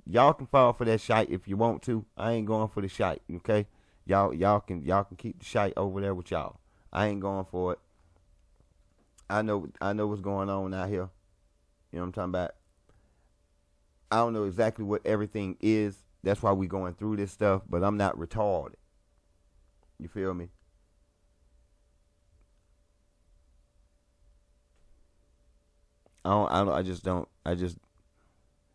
y'all can fall for that shite if you want to. I ain't going for the shite, okay? Y'all can keep the shite over there with y'all. I ain't going for it. I know what's going on out here. You know what I'm talking about? I don't know exactly what everything is. That's why we going through this stuff, but I'm not retarded. You feel me? I just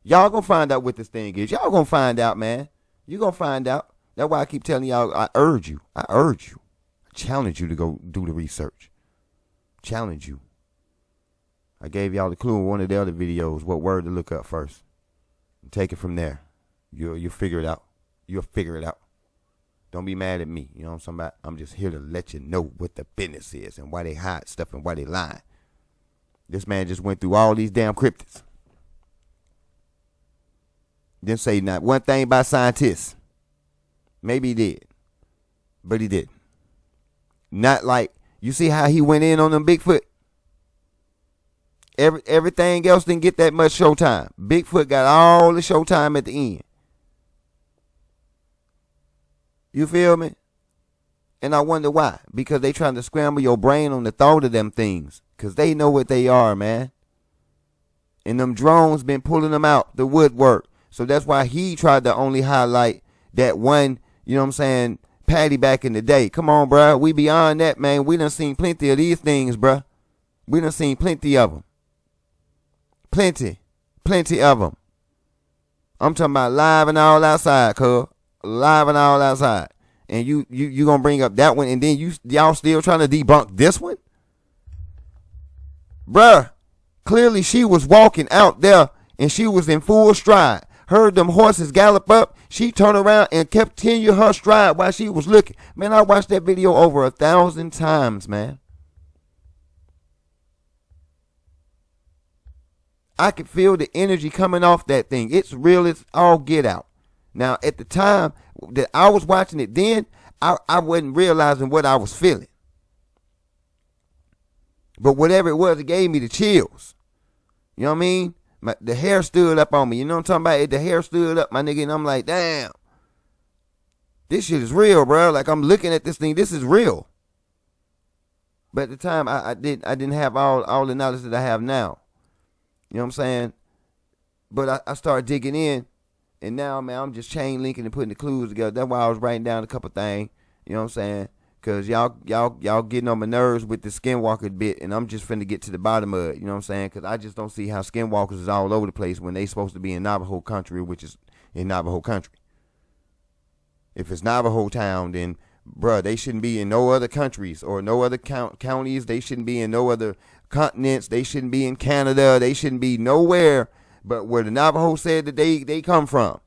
y'all gonna find out what this thing is. Y'all gonna find out, man. You gonna find out. That's why I keep telling y'all, I urge you. I challenge you to go do the research. Challenge you. I gave y'all the clue in one of the other videos what word to look up first. Take it from there. You'll figure it out. You'll figure it out. Don't be mad at me. You know what I'm talking about? I'm just here to let you know what the business is and why they hide stuff and why they lying. This man just went through all these damn cryptids. Didn't say not one thing about scientists. Maybe he did. But he didn't. Not like, you see how he went in on them Bigfoot? Everything else didn't get that much showtime. Bigfoot got all the showtime at the end. You feel me? And I wonder why. Because they trying to scramble your brain on the thought of them things. Because they know what they are, man. And them drones been pulling them out the woodwork. So that's why he tried to only highlight that one, you know what I'm saying, Patty back in the day. Come on, bro. We beyond that, man. We done seen plenty of these things, bro. We done seen plenty of them. Plenty of them. I'm talking about live and all outside, cuz. Live and all outside. And you gonna bring up that one, and then y'all still trying to debunk this one? Bruh, clearly she was walking out there and she was in full stride. Heard them horses gallop up. She turned around and continued her stride while she was looking. Man, I watched that video over 1,000 times, man. I could feel the energy coming off that thing. It's real. It's all get out. Now, at the time that I was watching it then, I wasn't realizing what I was feeling. But whatever it was, it gave me the chills. You know what I mean? The hair stood up on me. You know what I'm talking about? The hair stood up, my nigga, and I'm like, damn. This shit is real, bro. Like, I'm looking at this thing. This is real. But at the time, I didn't have all the knowledge that I have now. You know what I'm saying? But I started digging in. And now, man, I'm just chain linking and putting the clues together. That's why I was writing down a couple things. You know what I'm saying? Because y'all getting on my nerves with the Skinwalker bit. And I'm just finna get to the bottom of it. You know what I'm saying? Because I just don't see how Skinwalkers is all over the place when they supposed to be in Navajo country, which is in Navajo country. If it's Navajo town, then, bruh, they shouldn't be in no other countries or no other counties. They shouldn't be in no other continents. They shouldn't be in Canada. They shouldn't be nowhere but where the Navajo said that they come from.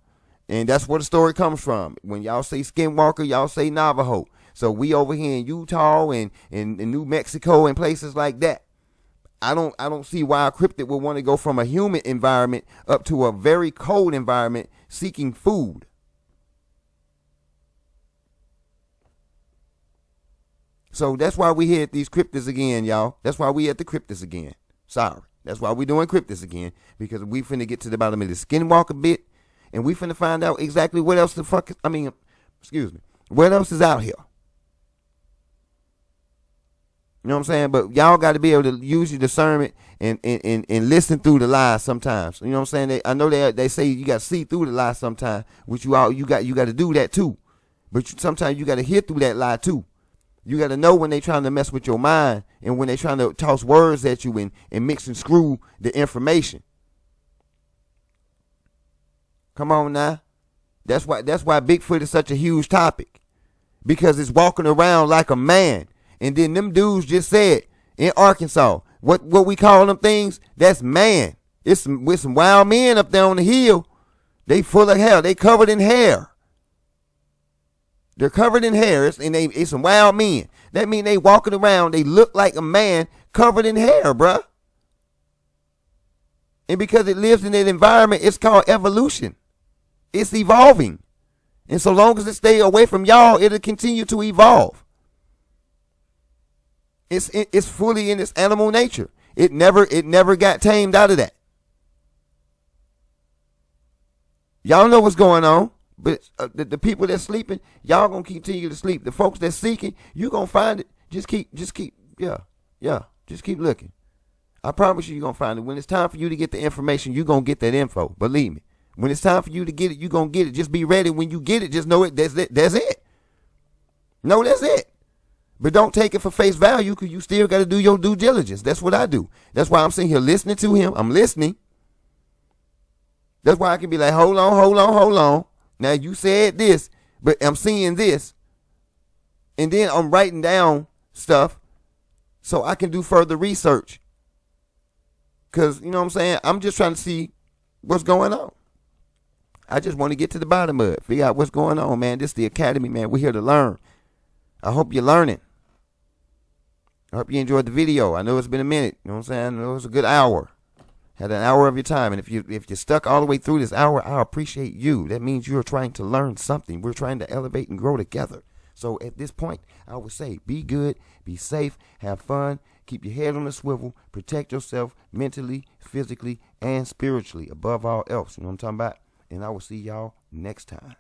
And that's where the story comes from. When y'all say Skinwalker, y'all say Navajo. So we over here in Utah and in New Mexico and places like that. I don't see why a cryptid would want to go from a humid environment up to a very cold environment seeking food. So that's why we here at these cryptids again, y'all. That's why we at the cryptids again. Sorry. That's why we doing cryptids again. Because we finna get to the bottom of the Skinwalker bit. And we finna find out exactly what else what else is out here. You know what I'm saying? But y'all got to be able to use your discernment and listen through the lies sometimes. You know what I'm saying? I know they say you got to see through the lies sometimes, which you got to do that too. But sometimes you got to hear through that lie too. You got to know when they trying to mess with your mind and when they trying to toss words at you and mix and screw the information. Come on now. That's why Bigfoot is such a huge topic. Because it's walking around like a man. And then them dudes just said in Arkansas, what we call them things, that's man. It's with some wild men up there on the hill. They full of hair. They covered in hair. They're covered in hair. It's some wild men. That mean they walking around. They look like a man covered in hair, bruh. And because it lives in that environment, it's called evolution. It's evolving. And so long as it stay away from y'all, it'll continue to evolve. It's fully in its animal nature. It never got tamed out of that. Y'all know what's going on. But the people that's sleeping, y'all gonna continue to sleep. The folks that's seeking, you gonna find it. Just keep looking. I promise you're gonna find it. When it's time for you to get the information, you're gonna get that info. Believe me. When it's time for you to get it, you're gonna get it. Just be ready. When you get it, just know it. That's it. No, that's it. But don't take it for face value, because you still got to do your due diligence. That's what I do. That's why I'm sitting here listening to him. I'm listening. That's why I can be like, hold on. Now you said this, but I'm seeing this. And then I'm writing down stuff so I can do further research. Because, you know what I'm saying? I'm just trying to see what's going on. I just want to get to the bottom of it. Figure out what's going on, man. This is the academy, man. We're here to learn. I hope you're learning. I hope you enjoyed the video. I know it's been a minute. You know what I'm saying? I know it was a good hour. Had an hour of your time. And if you're stuck all the way through this hour, I appreciate you. That means you're trying to learn something. We're trying to elevate and grow together. So at this point, I would say be good, be safe, have fun, keep your head on the swivel, protect yourself mentally, physically, and spiritually above all else. You know what I'm talking about? And I will see y'all next time.